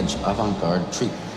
edge avant-garde treatment.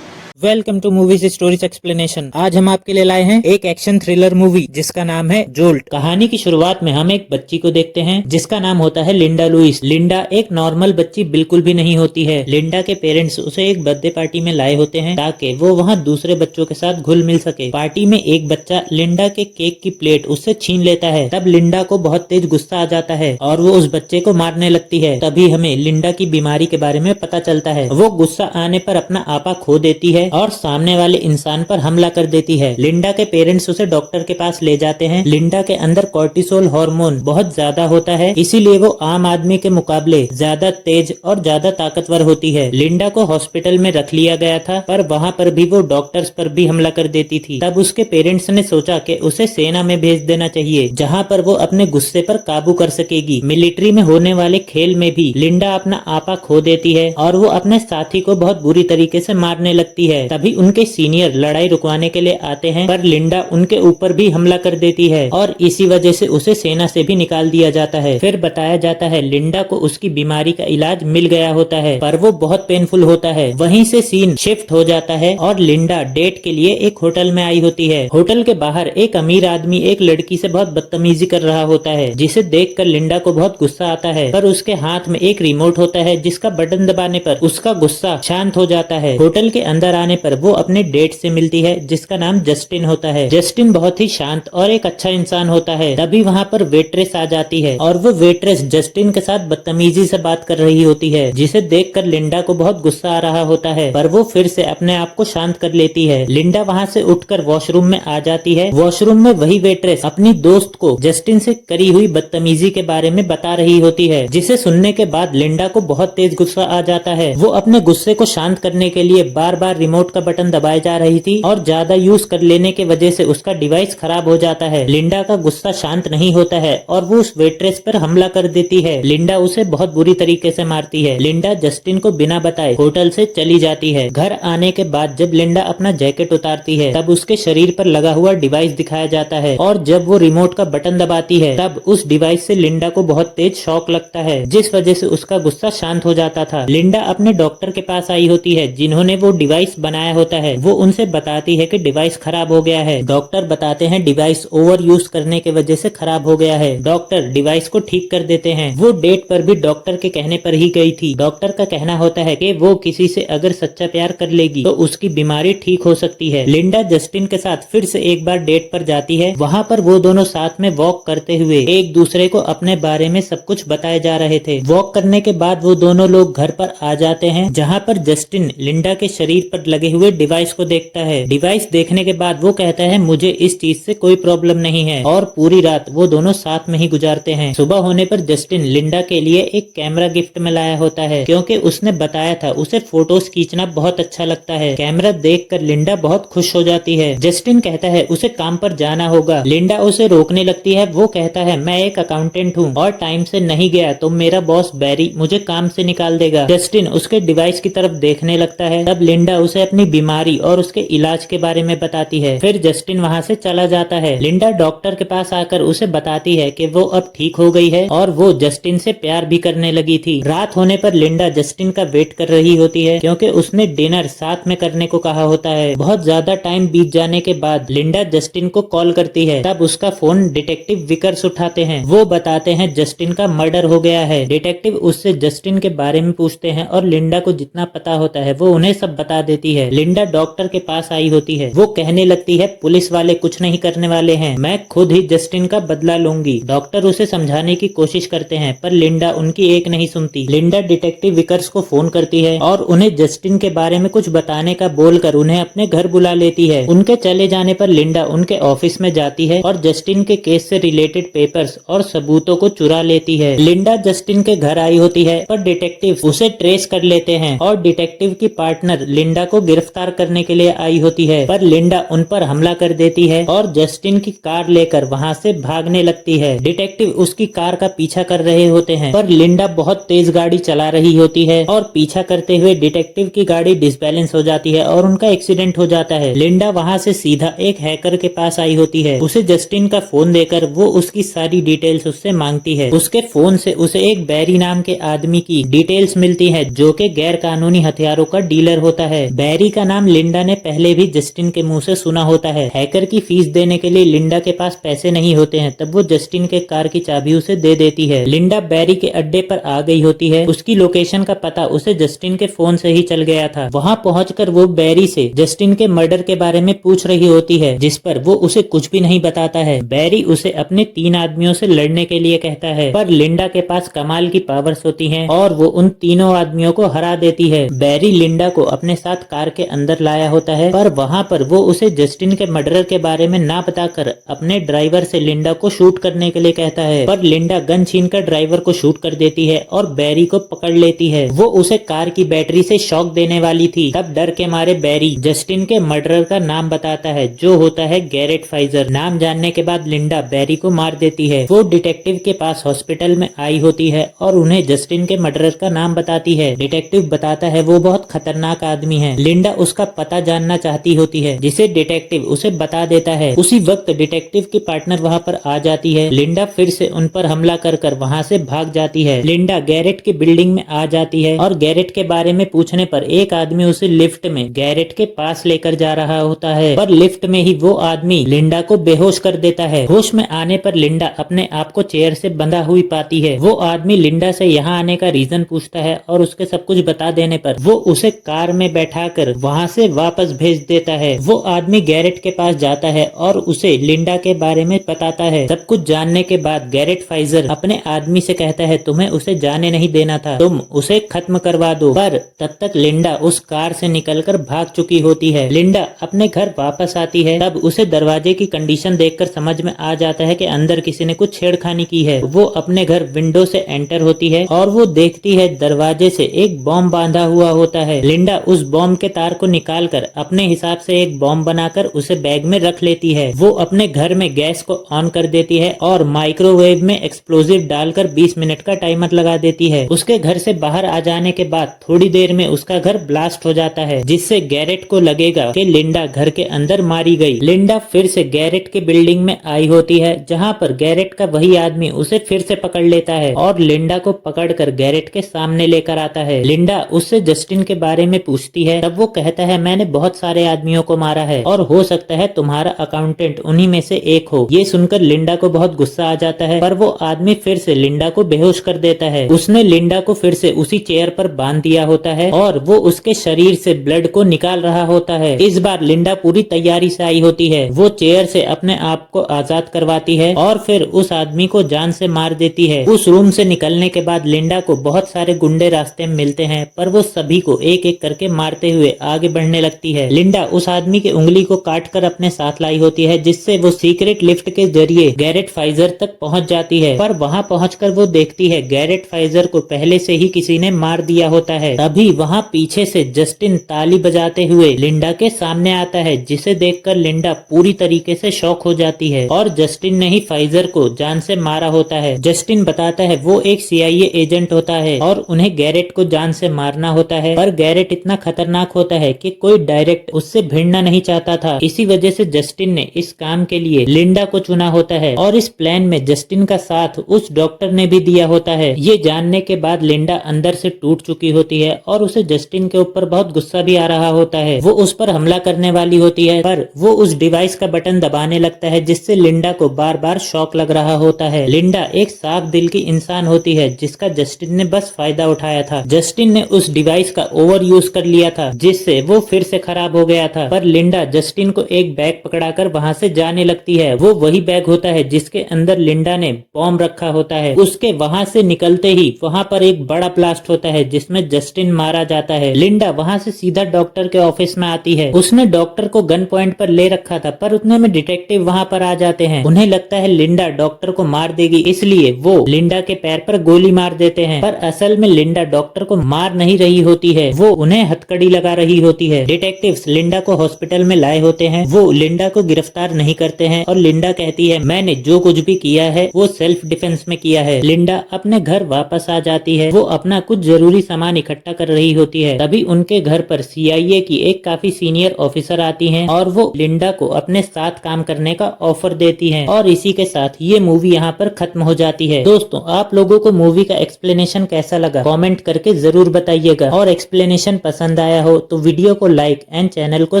Welcome to movies stories explanation. आज हम आपके लिए लाए हैं एक एक्शन थ्रिलर मूवी जिसका नाम है जोल्ट। कहानी की शुरुआत में हम एक बच्ची को देखते हैं जिसका नाम होता है लिंडा लुइस। लिंडा एक नॉर्मल बच्ची बिल्कुल भी नहीं होती है। लिंडा के पेरेंट्स उसे एक बर्थडे पार्टी में लाए होते हैं ताकि वो वहाँ दूसरे बच्चों के साथ घुल मिल सके। पार्टी में एक बच्चा लिंडा के केक की प्लेट उससे छीन लेता है। तब लिंडा को बहुत तेज गुस्सा आ जाता है और वो उस बच्चे को मारने लगती है। तभी हमें लिंडा की बीमारी के बारे में पता चलता है। वो गुस्सा आने पर अपना आपा खो देती है और सामने वाले इंसान पर हमला कर देती है। लिंडा के पेरेंट्स उसे डॉक्टर के पास ले जाते हैं। लिंडा के अंदर कॉर्टिसोल हार्मोन बहुत ज्यादा होता है, इसीलिए वो आम आदमी के मुकाबले ज्यादा तेज और ज्यादा ताकतवर होती है। लिंडा को हॉस्पिटल में रख लिया गया था पर वहाँ पर भी वो डॉक्टर्स पर भी हमला कर देती थी। तब उसके पेरेंट्स ने सोचा कि उसे सेना में भेज देना चाहिए जहाँ पर वो अपने गुस्से पर काबू कर सकेगी। मिलिट्री में होने वाले खेल में भी लिंडा अपना आपा खो देती है और वो अपने साथी को बहुत बुरी तरीके से मारने लगती है। तभी उनके सीनियर लड़ाई रुकवाने के लिए आते हैं पर लिंडा उनके ऊपर भी हमला कर देती है और इसी वजह से उसे सेना से भी निकाल दिया जाता है। फिर बताया जाता है लिंडा को उसकी बीमारी का इलाज मिल गया होता है पर वो बहुत पेनफुल होता है। वहीं से सीन शिफ्ट हो जाता है और लिंडा डेट के लिए एक होटल में आई होती है। होटल के बाहर एक अमीर आदमी एक लड़की से बहुत बदतमीजी कर रहा होता है जिसे देखकर लिंडा को बहुत गुस्सा आता है पर उसके हाथ में एक रिमोट होता है जिसका बटन दबाने पर उसका गुस्सा शांत हो जाता है। होटल के अंदर आने पर वो अपने डेट से मिलती है जिसका नाम जस्टिन होता है। जस्टिन बहुत ही शांत और एक अच्छा इंसान होता है। तभी वहाँ पर वेट्रेस आ जाती है और वो वेट्रेस जस्टिन के साथ बदतमीजी से बात कर रही होती है जिसे देखकर लिंडा को बहुत गुस्सा आ रहा होता है पर वो फिर से अपने आप को शांत कर लेती है। लिंडा वहाँ से उठकर वॉशरूम में आ जाती है। वॉशरूम में वही वेट्रेस अपनी दोस्त को जस्टिन से करी हुई बदतमीजी के बारे में बता रही होती है जिसे सुनने के बाद लिंडा को बहुत तेज गुस्सा आ जाता है। वो अपने गुस्से को शांत करने के लिए बार बार रिमोट का बटन दबाए जा रही थी और ज्यादा यूज कर लेने के वजह से उसका डिवाइस खराब हो जाता है। लिंडा का गुस्सा शांत नहीं होता है और वो उस वेट्रेस पर हमला कर देती है। लिंडा उसे बहुत बुरी तरीके से मारती है। लिंडा जस्टिन को बिना बताए होटल से चली जाती है। घर आने के बाद जब लिंडा अपना जैकेट उतारती है तब उसके शरीर पर लगा हुआ डिवाइस दिखाया जाता है और जब वो रिमोट का बटन दबाती है तब उस डिवाइस से लिंडा को बहुत तेज शॉक लगता है जिस वजह से उसका गुस्सा शांत हो जाता था। लिंडा अपने डॉक्टर के पास आई होती है जिन्होंने वो डिवाइस बनाया होता है। वो उनसे बताती है कि डिवाइस खराब हो गया है। डॉक्टर बताते हैं डिवाइस ओवर यूज करने के वजह से खराब हो गया है। डॉक्टर डिवाइस को ठीक कर देते हैं। वो डेट पर भी डॉक्टर के कहने पर ही गई थी। डॉक्टर का कहना होता है कि वो किसी से अगर सच्चा प्यार कर लेगी तो उसकी बीमारी ठीक हो सकती है। लिंडा जस्टिन के साथ फिर से एक बार डेट पर जाती है। वहाँ पर वो दोनों साथ में वॉक करते हुए एक दूसरे को अपने बारे में सब कुछ बताए जा रहे थे। वॉक करने के बाद वो दोनों लोग घर पर आ जाते हैं जहाँ पर जस्टिन लिंडा के शरीर पर लगे हुए डिवाइस को देखता है। डिवाइस देखने के बाद वो कहता है मुझे इस चीज से कोई प्रॉब्लम नहीं है और पूरी रात वो दोनों साथ में ही गुजारते हैं। सुबह होने पर जस्टिन लिंडा के लिए एक कैमरा गिफ्ट में लाया होता है क्योंकि उसने बताया था उसे फोटोज खींचना बहुत अच्छा लगता है। कैमरा देखकर लिंडा बहुत खुश हो जाती है। जस्टिन कहता है उसे काम पर जाना होगा। लिंडा उसे रोकने लगती है। वो कहता है मैं एक अकाउंटेंट हूँ और टाइम से नहीं गया तो मेरा बॉस बैरी मुझे काम से निकाल देगा। जस्टिन उसके डिवाइस की तरफ देखने लगता है। तब लिंडा उसे अपनी बीमारी और उसके इलाज के बारे में बताती है। फिर जस्टिन वहाँ से चला जाता है। लिंडा डॉक्टर के पास आकर उसे बताती है कि वो अब ठीक हो गई है और वो जस्टिन से प्यार भी करने लगी थी। रात होने पर लिंडा जस्टिन का वेट कर रही होती है क्योंकि उसने डिनर साथ में करने को कहा होता है। बहुत ज्यादा टाइम बीत जाने के बाद लिंडा जस्टिन को कॉल करती है। तब उसका फोन डिटेक्टिव विकर्स उठाते हैं। वो बताते हैं जस्टिन का मर्डर हो गया है। डिटेक्टिव उससे जस्टिन के बारे में पूछते हैं और लिंडा को जितना पता होता है वो उन्हें सब बता देती है। लिंडा डॉक्टर के पास आई होती है। वो कहने लगती है पुलिस वाले कुछ नहीं करने वाले हैं, मैं खुद ही जस्टिन का बदला लूंगी। डॉक्टर उसे समझाने की कोशिश करते हैं पर लिंडा उनकी एक नहीं सुनती। लिंडा डिटेक्टिव विकर्स को फोन करती है और उन्हें जस्टिन के बारे में कुछ बताने का बोलकर उन्हें अपने घर बुला लेती है। उनके चले जाने पर लिंडा उनके ऑफिस में जाती है और जस्टिन के केस से रिलेटेड पेपर्स और सबूतों को चुरा लेती है। लिंडा जस्टिन के घर आई होती है पर डिटेक्टिव उसे ट्रेस कर लेते हैं और डिटेक्टिव की पार्टनर लिंडा को गिरफ्तार करने के लिए आई होती है, पर लिंडा उन पर हमला कर देती है और जस्टिन की कार लेकर वहाँ से भागने लगती है। डिटेक्टिव उसकी कार का पीछा कर रहे होते हैं, पर लिंडा बहुत तेज गाड़ी चला रही होती है और पीछा करते हुए डिटेक्टिव की गाड़ी डिसबैलेंस हो जाती है और उनका एक्सीडेंट हो जाता है। लिंडा वहाँ से सीधा एक हैकर के पास आई होती है। उसे जस्टिन का फोन देकर वो उसकी सारी डिटेल्स उससे मांगती है। उसके फोन से उसे एक बैरी नाम के आदमी की डिटेल्स मिलती है, जो कि गैर कानूनी हथियारों का डीलर होता है। बैरी का नाम लिंडा ने पहले भी जस्टिन के मुंह से सुना होता है। हैकर की फीस देने के लिए लिंडा के पास पैसे नहीं होते हैं, तब वो जस्टिन के कार की चाबी उसे दे देती है। लिंडा बैरी के अड्डे पर आ गई होती है। उसकी लोकेशन का पता उसे जस्टिन के फोन से ही चल गया था। वहाँ पहुंचकर वो बैरी से जस्टिन के मर्डर के बारे में पूछ रही होती है, जिस पर वो उसे कुछ भी नहीं बताता है। बैरी उसे अपने 3 आदमियों से लड़ने के लिए कहता है, पर लिंडा के पास कमाल की पावर्स होती हैं और वो उन तीनों आदमियों को हरा देती है। बैरी लिंडा को अपने साथ कार के अंदर लाया होता है, पर वहाँ पर वो उसे जस्टिन के मर्डर के बारे में ना बताकर अपने ड्राइवर से लिंडा को शूट करने के लिए कहता है, पर लिंडा गन छीनकर ड्राइवर को शूट कर देती है और बैरी को पकड़ लेती है। वो उसे कार की बैटरी से शॉक देने वाली थी, तब डर के मारे बैरी जस्टिन के मर्डरर का नाम बताता है, जो होता है गैरेट फाइजर। नाम जानने के बाद लिंडा बैरी को मार देती है। वो डिटेक्टिव के पास हॉस्पिटल में आई होती है और उन्हें जस्टिन के मर्डरर का नाम बताती है। डिटेक्टिव बताता है वो बहुत खतरनाक आदमी है। लिंडा उसका पता जानना चाहती होती है, जिसे डिटेक्टिव उसे बता देता है। उसी वक्त डिटेक्टिव की पार्टनर वहाँ पर आ जाती है। लिंडा फिर से उन पर हमला कर वहाँ से भाग जाती है। लिंडा गैरेट की बिल्डिंग में आ जाती है और गैरेट के बारे में पूछने पर एक आदमी उसे लिफ्ट में गैरेट के पास लेकर जा रहा होता है, पर लिफ्ट में ही वो आदमी लिंडा को बेहोश कर देता है। होश में आने पर लिंडा अपने आप को चेयर से बंधा हुई पाती है। वो आदमी लिंडा से यहाँ आने का रीजन पूछता है और उसके सब कुछ बता देने पर वो उसे कार में बैठाकर वहाँ से वापस भेज देता है। वो आदमी गैरेट के पास जाता है और उसे लिंडा के बारे में बताता है। सब कुछ जानने के बाद गैरेट फाइजर अपने आदमी से कहता है, तुम्हें उसे जाने नहीं देना था, तुम उसे खत्म करवा दो। पर तब तक लिंडा उस कार से निकलकर भाग चुकी होती है। लिंडा अपने घर वापस आती है, तब उसे दरवाजे की कंडीशन देखकर समझ में आ जाता है कि अंदर किसी ने कुछ छेड़खानी की है। वो अपने घर विंडो से एंटर होती है और वो देखती है दरवाजे से एक बॉम्ब बांधा हुआ होता है। लिंडा उस बॉम्ब के तार को निकालकर अपने हिसाब से एक बॉम्ब बनाकर उसे बैग में रख लेती है। वो अपने घर में गैस को ऑन कर देती है और माइक्रोवेव में एक्सप्लोजिव डालकर 20 मिनट का टाइमर लगा देती है। उसके घर से बाहर आ जाने के बाद थोड़ी देर में उसका घर ब्लास्ट हो जाता है, जिससे गैरेट को लगेगा कि लिंडा घर के अंदर मारी गई। लिंडा फिर से गैरेट की बिल्डिंग में आई होती है, जहाँ पर गैरेट का वही आदमी उसे फिर से पकड़ लेता है और लिंडा को पकड़कर गैरेट के सामने लेकर आता है। लिंडा उससे जस्टिन के बारे में पूछती है, तब वो कहता है मैंने बहुत सारे आदमियों को मारा है और हो सकता है तुम्हारा अकाउंटेंट उन्हीं में से एक हो। ये सुनकर लिंडा को बहुत गुस्सा आ जाता है, पर वो आदमी फिर से लिंडा को बेहोश कर देता है। उसने लिंडा को फिर से उसी चेयर पर बांध दिया होता है और वो उसके शरीर से ब्लड को निकाल रहा होता है। इस बार लिंडा पूरी तैयारी से आई होती है। वो चेयर से अपने आप को आजाद करवाती है और फिर उस आदमी को जान से मार देती है। उस रूम से निकलने के बाद लिंडा को बहुत सारे गुंडे रास्ते में मिलते हैं, पर वो सभी को एक एक करके मारते हुए आगे बढ़ने लगती है। लिंडा उस आदमी की उंगली को काटकर अपने साथ लाई होती है, जिससे वो सीक्रेट लिफ्ट के जरिए गैरेट फाइजर तक पहुंच जाती है। पर वहां पहुंचकर वो देखती है गैरेट फाइजर को पहले से ही किसी ने मार दिया होता है। तभी वहां पीछे से जस्टिन ताली बजाते हुए लिंडा के सामने आता है, जिसे देखकर लिंडा पूरी तरीके से शॉक हो जाती है और जस्टिन ने ही फाइजर को जान से मारा होता है। जस्टिन बताता है वो एक CIA एजेंट होता है और उन्हें गैरेट को जान से मारना होता है, पर गैरेट इतना खतरनाक होता है कि कोई डायरेक्ट उससे भिड़ना नहीं चाहता था। इसी वजह से जस्टिन ने इस काम के लिए लिंडा को चुना होता है और इस प्लान में जस्टिन का साथ उस डॉक्टर ने भी दिया होता है। ये जानने के बाद लिंडा अंदर से टूट चुकी होती है और उसे जस्टिन के ऊपर बहुत गुस्सा भी आ रहा होता है। वो उस पर हमला करने वाली होती है, पर वो उस डिवाइस का बटन दबाने लगता है, जिससे लिंडा को बार बार शॉक लग रहा होता है। लिंडा एक साफ दिल की इंसान होती है, जिसका जस्टिन ने बस फायदा उठाया था। जस्टिन ने उस डिवाइस का ओवर यूज कर लिया था, जिससे वो फिर से खराब हो गया था। पर लिंडा जस्टिन को एक बैग पकड़ाकर वहाँ से जाने लगती है। वो वही बैग होता है जिसके अंदर लिंडा ने बॉम्ब रखा होता है। उसके वहाँ से निकलते ही वहाँ पर एक बड़ा ब्लास्ट होता है, जिसमें जस्टिन मारा जाता है। लिंडा वहाँ से सीधा डॉक्टर के ऑफिस में आती है। उसने डॉक्टर को गन पॉइंट पर ले रखा था, पर उतने में डिटेक्टिव वहाँ पर आ जाते हैं। उन्हें लगता है लिंडा डॉक्टर को मार देगी, इसलिए वो लिंडा के पैर पर गोली मार देते हैं। पर असल में लिंडा डॉक्टर को मार नहीं रही होती है, वो उन्हें हथकड़ी लगा लगा रही होती है। डिटेक्टिव्स लिंडा को हॉस्पिटल में लाए होते हैं। वो लिंडा को गिरफ्तार नहीं करते हैं और लिंडा कहती है मैंने जो कुछ भी किया है वो सेल्फ डिफेंस में किया है। लिंडा अपने घर वापस आ जाती है। वो अपना कुछ जरूरी सामान इकट्ठा कर रही होती है। तभी उनके घर पर CIA की एक काफी सीनियर ऑफिसर आती है और वो लिंडा को अपने साथ काम करने का ऑफर देती है। और इसी के साथ ये मूवी यहाँ पर खत्म हो जाती है। दोस्तों, आप लोगों को मूवी का एक्सप्लेनेशन कैसा लगा कमेंट करके जरूर बताइएगा, और एक्सप्लेनेशन पसंद आया हो तो वीडियो को लाइक एंड चैनल को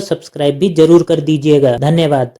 सब्सक्राइब भी जरूर कर दीजिएगा। धन्यवाद।